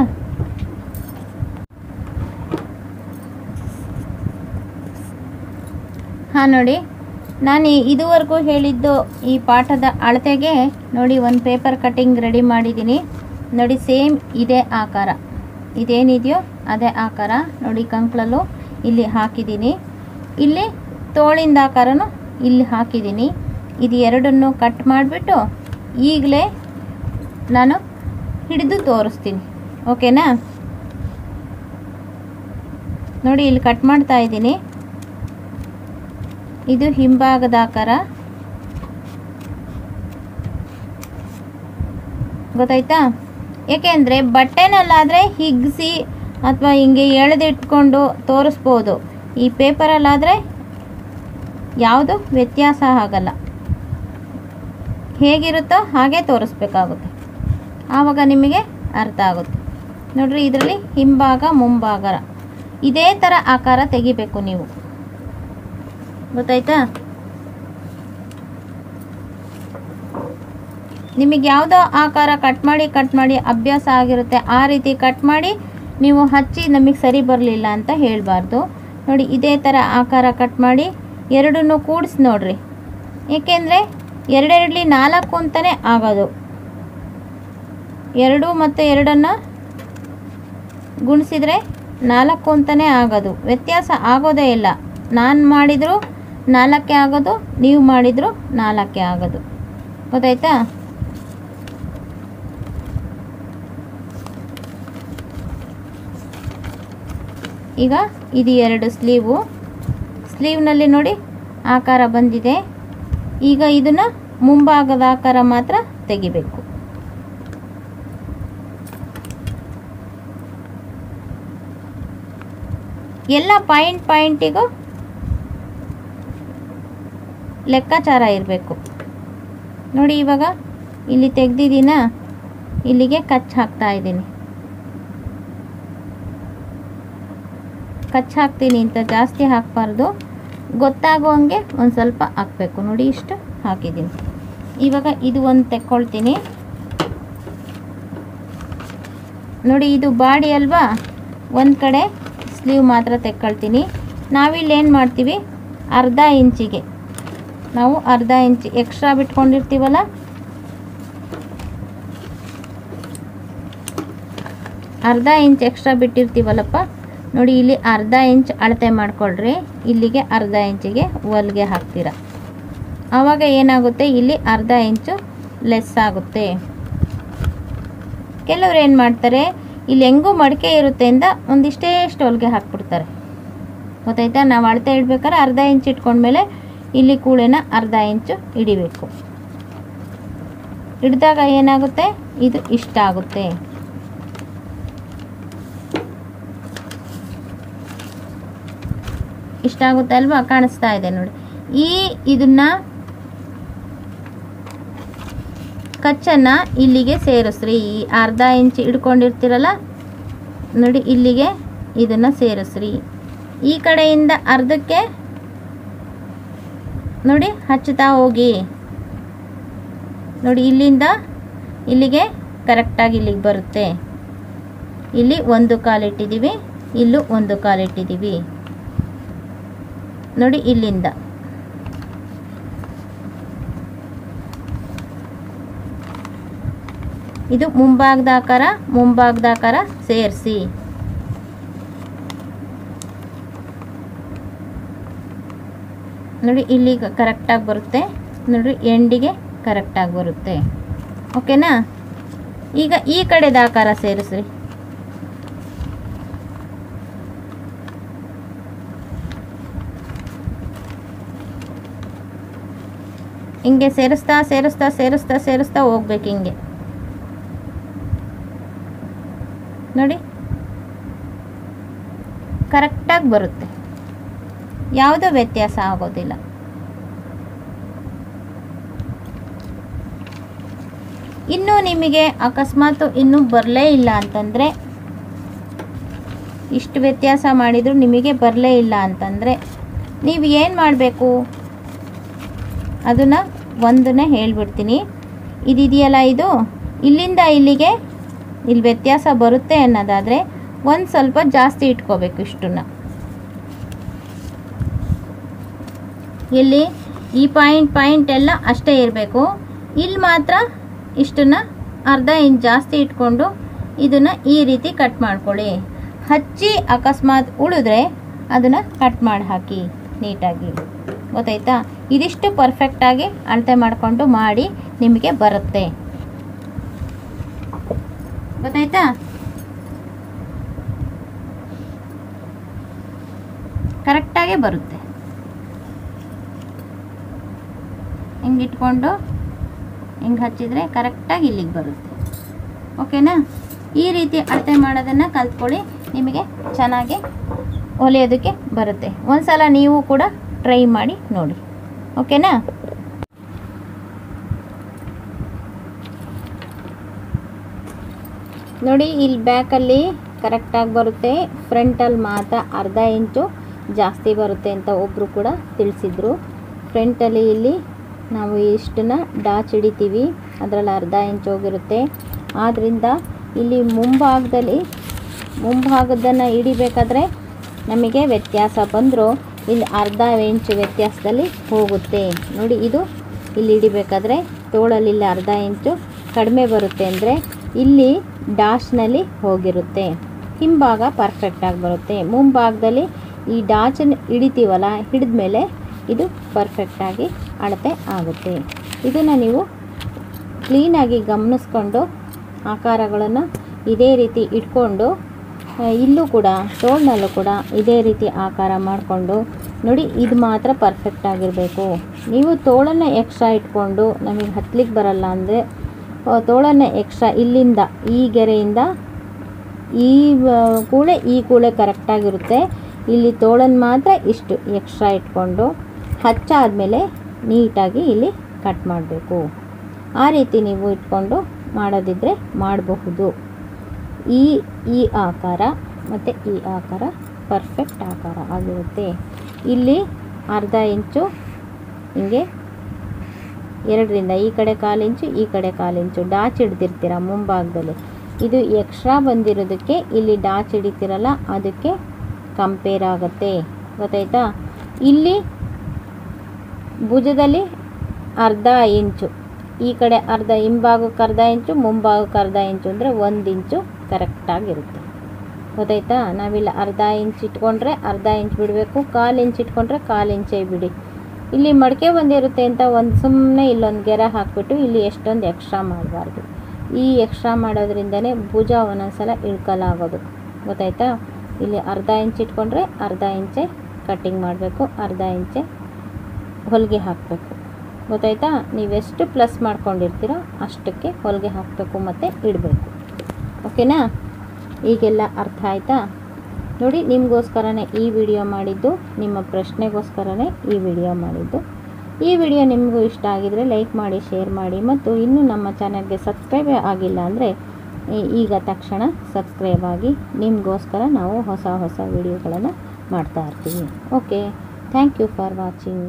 ಹಾಂ ನೋಡಿ, ನಾನು ಇದುವರೆಗೂ ಹೇಳಿದ್ದು ಈ ಪಾಠದ ಅಳತೆಗೆ ನೋಡಿ ಒಂದು ಪೇಪರ್ ಕಟ್ಟಿಂಗ್ ರೆಡಿ ಮಾಡಿದ್ದೀನಿ ನೋಡಿ. ಸೇಮ್ ಇದೇ ಆಕಾರ, ಇದೇನಿದೆಯೋ ಅದೇ ಆಕಾರ ನೋಡಿ. ಕಂಕ್ಳಲ್ಲೂ ಇಲ್ಲಿ ಹಾಕಿದ್ದೀನಿ, ಇಲ್ಲಿ ತೋಳಿಂದ ಆಕಾರನೂ ಇಲ್ಲಿ ಹಾಕಿದ್ದೀನಿ. ಇದು ಎರಡನ್ನು ಕಟ್ ಮಾಡಿಬಿಟ್ಟು ಈಗಲೇ ನಾನು ಹಿಡಿದು ತೋರಿಸ್ತೀನಿ, ಓಕೆನಾ? ನೋಡಿ ಇಲ್ಲಿ ಕಟ್ ಮಾಡ್ತಾ ಇದ್ದೀನಿ. ಇದು ಹಿಂಭಾಗದ ಆಕಾರ, ಗೊತ್ತಾಯ್ತಾ? ಏಕೆಂದರೆ ಬಟ್ಟೆನಲ್ಲಾದರೆ ಹಿಗ್ಗಿಸಿ ಅಥವಾ ಹಿಂಗೆ ಎಳೆದಿಟ್ಕೊಂಡು ತೋರಿಸ್ಬೋದು, ಈ ಪೇಪರಲ್ಲಾದರೆ ಯಾವುದು ವ್ಯತ್ಯಾಸ ಆಗಲ್ಲ, ಹೇಗಿರುತ್ತೋ ಹಾಗೆ ತೋರಿಸ್ಬೇಕಾಗುತ್ತೆ, ಆವಾಗ ನಿಮಗೆ ಅರ್ಥ ಆಗುತ್ತೆ. ನೋಡ್ರಿ, ಇದರಲ್ಲಿ ಹಿಂಭಾಗ ಮುಂಭಾಗ ಇದೇ ಥರ ಆಕಾರ ತೆಗಿಬೇಕು ನೀವು, ಗೊತ್ತಾಯ್ತಾ? ನಿಮಗೆ ಯಾವುದೋ ಆಕಾರ ಕಟ್ ಮಾಡಿ ಅಭ್ಯಾಸ ಆಗಿರುತ್ತೆ, ಆ ರೀತಿ ಕಟ್ ಮಾಡಿ ನೀವು ಹಚ್ಚಿ ನಮಗೆ ಸರಿ ಬರಲಿಲ್ಲ ಅಂತ ಹೇಳಬಾರ್ದು. ನೋಡಿ ಇದೇ ಥರ ಆಕಾರ ಕಟ್ ಮಾಡಿ ಎರಡನ್ನೂ ಕೂಡಿಸಿ ನೋಡಿರಿ. ಏಕೆಂದರೆ ಎರಡೆರಡಲಿ 4 ಅಂತಲೇ ಆಗೋದು. 2 ಮತ್ತು 2 ಗುಣಿಸಿದರೆ 4 ಅಂತಲೇ ಆಗೋದು. ವ್ಯತ್ಯಾಸ ಆಗೋದೇ ಇಲ್ಲ. ನಾನು ಮಾಡಿದರೂ 4 ಆಗೋದು, ನೀವು ಮಾಡಿದರೂ 4 ಆಗೋದು. ಗೊತ್ತಾಯ್ತಾ? ಈಗ ಇದು 2 ಸ್ಲೀವ್ನಲ್ಲಿ ನೋಡಿ ಆಕಾರ ಬಂದಿದೆ. ಈಗ ಇದನ್ನು ಮುಂಭಾಗದ ಆಕಾರ ಮಾತ್ರ ತೆಗಿಬೇಕು. ಎಲ್ಲ ಪಾಯಿಂಟಿಗೂ ಲೆಕ್ಕಾಚಾರ ಇರಬೇಕು. ನೋಡಿ ಇವಾಗ ಇಲ್ಲಿ ತೆಗೆದಿದ್ದೀನ, ಇಲ್ಲಿಗೆ ಕಚ್ ಹಾಕ್ತಾ ಇದ್ದೀನಿ. ಕಚ್ ಹಾಕ್ತೀನಿ ಅಂತ ಜಾಸ್ತಿ ಹಾಕಬಾರ್ದು, ಗೊತ್ತಾಗುವಂಗೆ ಒಂದು ಸ್ವಲ್ಪ ಹಾಕಬೇಕು. ನೋಡಿ ಇಷ್ಟು ಹಾಕಿದ್ದೀನಿ. ಇವಾಗ ಇದು ಒಂದು ತೆಕ್ಕೊಳ್ತೀನಿ. ನೋಡಿ ಇದು ಬಾಡಿ ಅಲ್ವಾ, ಒಂದು ಕಡೆ ಸ್ಲೀವ್ ಮಾತ್ರ ತೆಕ್ಕೊಳ್ತೀನಿ. ನಾವಿಲ್ಲಿ ಏನು ಮಾಡ್ತೀವಿ, ಅರ್ಧ ಇಂಚಿಗೆ ನಾವು ಅರ್ಧ ಇಂಚ್ ಎಕ್ಸ್ಟ್ರಾ ಬಿಟ್ಕೊಂಡಿರ್ತೀವಲ್ಲ, ಅರ್ಧ ಇಂಚ್ ಎಕ್ಸ್ಟ್ರಾ ಬಿಟ್ಟಿರ್ತೀವಲ್ಲಪ್ಪ, ನೋಡಿ ಇಲ್ಲಿ ಅರ್ಧ ಇಂಚ್ ಅಳತೆ ಮಾಡ್ಕೊಳ್ರಿ. ಇಲ್ಲಿಗೆ ಅರ್ಧ ಇಂಚಿಗೆ ಹೊಲಿಗೆ ಹಾಕ್ತೀರ. ಆವಾಗ ಏನಾಗುತ್ತೆ, ಇಲ್ಲಿ ಅರ್ಧ ಇಂಚು ಲೆಸ್ ಆಗುತ್ತೆ. ಕೆಲವ್ರು ಏನು ಮಾಡ್ತಾರೆ, ಇಲ್ಲಿ ಹೆಂಗೂ ಮಡಿಕೆ ಇರುತ್ತೆ ಅಂತ ಒಂದಿಷ್ಟೇಷ್ಟು ಹೊಲಿಗೆ ಹಾಕ್ಬಿಡ್ತಾರೆ. ಗೊತ್ತಾಯ್ತಾ? ನಾವು ಅಳತೆ ಇಡ್ಬೇಕಾದ್ರೆ ಅರ್ಧ ಇಂಚ್ ಇಟ್ಕೊಂಡ್ಮೇಲೆ ಇಲ್ಲಿ ಕೂಳೆನ ಅರ್ಧ ಇಂಚು ಹಿಡಿಬೇಕು. ಹಿಡಿದಾಗ ಏನಾಗುತ್ತೆ, ಇದು ಇಷ್ಟ ಆಗುತ್ತೆ. ಇಷ್ಟ ಆಗುತ್ತೆ ಅಲ್ವಾ? ಕಾಣಿಸ್ತಾ ಇದೆ ನೋಡಿ. ಇದನ್ನು ಕಚ್ಚನ್ನು ಇಲ್ಲಿಗೆ ಸೇರಿಸ್ರಿ. ಈ ಅರ್ಧ ಇಂಚ್ ಹಿಡ್ಕೊಂಡಿರ್ತೀರಲ್ಲ ನೋಡಿ, ಇಲ್ಲಿಗೆ ಇದನ್ನು ಸೇರಿಸ್ರಿ. ಈ ಕಡೆಯಿಂದ ಅರ್ಧಕ್ಕೆ ನೋಡಿ ಹಚ್ಚುತ್ತಾ ಹೋಗಿ. ನೋಡಿ ಇಲ್ಲಿಂದ ಇಲ್ಲಿಗೆ ಕರೆಕ್ಟಾಗಿ ಇಲ್ಲಿಗೆ ಬರುತ್ತೆ. ಇಲ್ಲಿ 1 ಕಾಲು ಇಟ್ಟಿದ್ದೀವಿ, ಇಲ್ಲೂ 1 ಕಾಲು ಇಟ್ಟಿದ್ದೀವಿ. ನೋಡಿ ಇಲ್ಲಿಂದ ಇದು ಮುಂಭಾಗದ ಆಕಾರ ಸೇರಿಸಿ. ನೋಡಿ ಇಲ್ಲಿ ಕರೆಕ್ಟಾಗಿ ಬರುತ್ತೆ. ನೋಡಿ ಎಂಡಿಗೆ ಕರೆಕ್ಟಾಗಿ ಬರುತ್ತೆ. ಓಕೆನಾ? ಈಗ ಈ ಕಡೆದ ಆಕಾರ ಸೇರಿಸ್ರಿ. ಹಿಂಗೆ ಸೇರಿಸ್ತಾ ಹೋಗ್ಬೇಕು. ಹಿಂಗೆ ನೋಡಿ ಕರೆಕ್ಟಾಗಿ ಬರುತ್ತೆ, ಯಾವುದೋ ವ್ಯತ್ಯಾಸ ಆಗೋದಿಲ್ಲ. ಇನ್ನೂ ನಿಮಗೆ ಅಕಸ್ಮಾತ್ ಇನ್ನೂ ಬರಲೇ ಇಲ್ಲ ಅಂತಂದರೆ, ಇಷ್ಟು ವ್ಯತ್ಯಾಸ ಮಾಡಿದರೂ ನಿಮಗೆ ಬರಲೇ ಇಲ್ಲ ಅಂತಂದರೆ ನೀವು ಏನು ಮಾಡಬೇಕು, ಅದನ್ನು ಒಂದನ್ನೇ ಹೇಳಿಬಿಡ್ತೀನಿ. ಇದೆಯಲ್ಲ, ಇದು ಇಲ್ಲಿಂದ ಇಲ್ಲಿಗೆ ಇಲ್ಲಿ ವ್ಯತ್ಯಾಸ ಬರುತ್ತೆ ಅನ್ನೋದಾದರೆ ಒಂದು ಸ್ವಲ್ಪ ಜಾಸ್ತಿ ಇಟ್ಕೋಬೇಕು. ಇಷ್ಟನ್ನು ಇಲ್ಲಿ ಈ ಪಾಯಿಂಟ್ ಎಲ್ಲ ಅಷ್ಟೇ ಇರಬೇಕು. ಇಲ್ಲಿ ಮಾತ್ರ ಇಷ್ಟನ್ನು ಅರ್ಧ ಇಂಚ್ ಜಾಸ್ತಿ ಇಟ್ಕೊಂಡು ಇದನ್ನು ಈ ರೀತಿ ಕಟ್ ಮಾಡ್ಕೊಳ್ಳಿ. ಹಚ್ಚಿ ಅಕಸ್ಮಾತ್ ಉಳಿದ್ರೆ ಅದನ್ನು ಕಟ್ ಮಾಡಿ ಹಾಕಿ ನೀಟಾಗಿ. ಗೊತ್ತಾಯ್ತಾ? ಇದಿಷ್ಟು ಪರ್ಫೆಕ್ಟಾಗಿ ಅಳತೆ ಮಾಡಿಕೊಂಡು ಮಾಡಿ ನಿಮಗೆ ಬರುತ್ತೆ. ಗೊತ್ತಾಯ್ತಾ? ಕರೆಕ್ಟಾಗೆ ಬರುತ್ತೆ. ಹಿಂಗೆ ಇಟ್ಕೊಂಡು ಹಿಂಗೆ ಹಚ್ಚಿದರೆ ಕರೆಕ್ಟಾಗಿ ಇಲ್ಲಿಗೆ ಬರುತ್ತೆ. ಓಕೆನಾ? ಈ ರೀತಿ ಅಳತೆ ಮಾಡೋದನ್ನು ಕಲ್ತ್ಕೊಳ್ಳಿ, ನಿಮಗೆ ಚೆನ್ನಾಗಿ ಹೊಲಿಯೋದಕ್ಕೆ ಬರುತ್ತೆ. ಒಂದ್ಸಲ ನೀವು ಕೂಡ ಟ್ರೈ ಮಾಡಿ ನೋಡಿ. ಓಕೆನಾ? ನೋಡಿ ಇಲ್ಲಿ ಬ್ಯಾಕಲ್ಲಿ ಕರೆಕ್ಟಾಗಿ ಬರುತ್ತೆ, ಫ್ರಂಟಲ್ಲಿ ಮಾತ್ರ ಅರ್ಧ ಇಂಚು ಜಾಸ್ತಿ ಬರುತ್ತೆ ಅಂತ ಒಬ್ಬರು ಕೂಡ ತಿಳಿಸಿದ್ರು. ಫ್ರಂಟಲ್ಲಿ ಇಲ್ಲಿ ನಾವು ಇಷ್ಟನ್ನು ಡಾಚ್ ಹಿಡಿತೀವಿ, ಅದರಲ್ಲಿ ಅರ್ಧ ಇಂಚ್ ಹೋಗಿರುತ್ತೆ. ಆದ್ದರಿಂದ ಇಲ್ಲಿ ಮುಂಭಾಗದಲ್ಲಿ ಮುಂಭಾಗದನ್ನು ಹಿಡಿಬೇಕಾದ್ರೆ ನಮಗೆ ವ್ಯತ್ಯಾಸ ಬಂದರೂ ಇಲ್ಲಿ ಅರ್ಧ ಇಂಚು ವ್ಯತ್ಯಾಸದಲ್ಲಿ ಹೋಗುತ್ತೆ ನೋಡಿ. ಇದು ಇಲ್ಲಿ ಹಿಡಿಬೇಕಾದ್ರೆ ತೋಳಲ್ಲಿ ಅರ್ಧ ಇಂಚು ಕಡಿಮೆ ಬರುತ್ತೆ ಅಂದರೆ ಇಲ್ಲಿ ಡಾಚ್ನಲ್ಲಿ ಹೋಗಿರುತ್ತೆ. ಹಿಂಭಾಗ ಪರ್ಫೆಕ್ಟಾಗಿ ಬರುತ್ತೆ. ಮುಂಭಾಗದಲ್ಲಿ ಈ ಡಾಚನ್ನು ಹಿಡಿತೀವಲ್ಲ, ಹಿಡಿದ್ಮೇಲೆ ಇದು ಪರ್ಫೆಕ್ಟಾಗಿ ಅಳತೆ ಆಗುತ್ತೆ. ಇದನ್ನು ನೀವು ಕ್ಲೀನಾಗಿ ಗಮನಿಸ್ಕೊಂಡು ಆಕಾರಗಳನ್ನು ಇದೇ ರೀತಿ ಇಟ್ಕೊಂಡು ಇಲ್ಲೂ ಕೂಡ ತೋಳ್ನಲ್ಲೂ ಕೂಡ ಇದೇ ರೀತಿ ಆಕಾರ ಮಾಡಿಕೊಂಡು ನೋಡಿ. ಇದು ಮಾತ್ರ ಪರ್ಫೆಕ್ಟ್ ಆಗಿರಬೇಕು. ನೀವು ತೋಳನ್ನು ಎಕ್ಸ್ಟ್ರಾ ಇಟ್ಕೊಂಡು ನಮಗೆ ಹತ್ತಲಿಕ್ಕೆ ಬರಲ್ಲ ಅಂದರೆ ತೋಳನ್ನು ಎಕ್ಸ್ಟ್ರಾ ಇಲ್ಲಿಂದ ಈ ಗೆರೆಯಿಂದ ಈ ಕೂಳೆ ಕರೆಕ್ಟಾಗಿರುತ್ತೆ. ಇಲ್ಲಿ ತೋಳನ್ನು ಮಾತ್ರ ಇಷ್ಟು ಎಕ್ಸ್ಟ್ರಾ ಇಟ್ಕೊಂಡು ಹಚ್ಚಾದಮೇಲೆ ನೀಟಾಗಿ ಇಲ್ಲಿ ಕಟ್ ಮಾಡಬೇಕು. ಆ ರೀತಿ ನೀವು ಇಟ್ಕೊಂಡು ಮಾಡೋದಿದ್ದರೆ ಮಾಡಬಹುದು. ಈ ಆಕಾರ ಮತ್ತು ಈ ಆಕಾರ ಪರ್ಫೆಕ್ಟ್ ಆಕಾರ ಆಗಿರುತ್ತೆ. ಇಲ್ಲಿ ಅರ್ಧ ಇಂಚು ಹಿಂಗೆ ಎರಡರಿಂದ ಈ ಕಡೆ 1/4 ಇಂಚು ಈ ಕಡೆ 1/4 ಇಂಚು ಡಾಚ್ ಹಿಡ್ದಿರ್ತೀರ ಮುಂಭಾಗದಲ್ಲಿ. ಇದು ಎಕ್ಸ್ಟ್ರಾ ಬಂದಿರೋದಕ್ಕೆ ಇಲ್ಲಿ ಡಾಚ್ ಹಿಡಿತಿರಲ್ಲ, ಅದಕ್ಕೆ ಕಂಪೇರ್ ಆಗುತ್ತೆ. ಗೊತ್ತಾಯ್ತಾ? ಇಲ್ಲಿ ಭುಜದಲ್ಲಿ ಅರ್ಧ ಇಂಚು, ಈ ಕಡೆ ಅರ್ಧ, ಹಿಂಭಾಗಕ್ಕೆ ಅರ್ಧ ಇಂಚು, ಮುಂಭಾಗಕ್ಕೆ ಅರ್ಧ ಇಂಚು ಅಂದರೆ 1 ಇಂಚು ಕರೆಕ್ಟಾಗಿರುತ್ತೆ. ಗೊತ್ತಾಯ್ತಾ? ನಾವಿಲ್ಲಿ ಅರ್ಧ ಇಂಚ್ ಇಟ್ಕೊಂಡ್ರೆ ಅರ್ಧ ಇಂಚ್ ಬಿಡಬೇಕು, 1/4 ಇಂಚ್ ಇಟ್ಕೊಂಡ್ರೆ 1/4 ಇಂಚೇ ಬಿಡಿ. ಇಲ್ಲಿ ಮಡಕೆ ಬಂದಿರುತ್ತೆ ಅಂತ ಸುಮ್ಮನೆ ಇಲ್ಲೊಂದು ಗೆರೆ ಹಾಕಿಬಿಟ್ಟು ಇಲ್ಲಿ ಎಷ್ಟೊಂದು ಎಕ್ಸ್ಟ್ರಾ ಮಾಡಬಾರ್ದು. ಈ ಎಕ್ಸ್ಟ್ರಾ ಮಾಡೋದ್ರಿಂದನೇ ಭುಜ ಒಂದೊಂದ್ಸಲ ಇಳ್ಕಲಾಗೋದು. ಗೊತ್ತಾಯ್ತಾ? ಇಲ್ಲಿ ಅರ್ಧ ಇಂಚ್ ಇಟ್ಕೊಂಡ್ರೆ ಅರ್ಧ ಇಂಚೆ ಕಟ್ಟಿಂಗ್ ಮಾಡಬೇಕು, ಅರ್ಧ ಇಂಚೆ ಹೊಲಿಗೆ ಹಾಕಬೇಕು. ಗೊತ್ತಾಯ್ತಾ? ನೀವೆಷ್ಟು ಪ್ಲಸ್ ಮಾಡ್ಕೊಂಡಿರ್ತೀರೋ ಅಷ್ಟಕ್ಕೆ ಹೊಲಿಗೆ ಹಾಕಬೇಕು ಮತ್ತು ಇಡಬೇಕು. ಓಕೆನಾ? ಈಗೆಲ್ಲ ಅರ್ಥ ಆಯಿತಾ? ನೋಡಿ, ನಿಮಗೋಸ್ಕರನೇ ಈ ವಿಡಿಯೋ ಮಾಡಿದ್ದು, ನಿಮ್ಮ ಪ್ರಶ್ನೆಗೋಸ್ಕರನೇ ಈ ವಿಡಿಯೋ ಮಾಡಿದ್ದು. ಈ ವಿಡಿಯೋ ನಿಮಗೂ ಇಷ್ಟ ಆಗಿದರೆ ಲೈಕ್ ಮಾಡಿ, ಶೇರ್ ಮಾಡಿ, ಮತ್ತು ಇನ್ನೂ ನಮ್ಮ ಚಾನಲ್ಗೆ ಸಬ್ಸ್ಕ್ರೈಬ್ ಆಗಿಲ್ಲ ಅಂದರೆ ಈಗ ತಕ್ಷಣ ಸಬ್ಸ್ಕ್ರೈಬ್ ಆಗಿ. ನಿಮಗೋಸ್ಕರ ನಾವು ಹೊಸ ವಿಡಿಯೋಗಳನ್ನು ಮಾಡ್ತಾ ಇರ್ತೀವಿ. Okay, thank you for watching.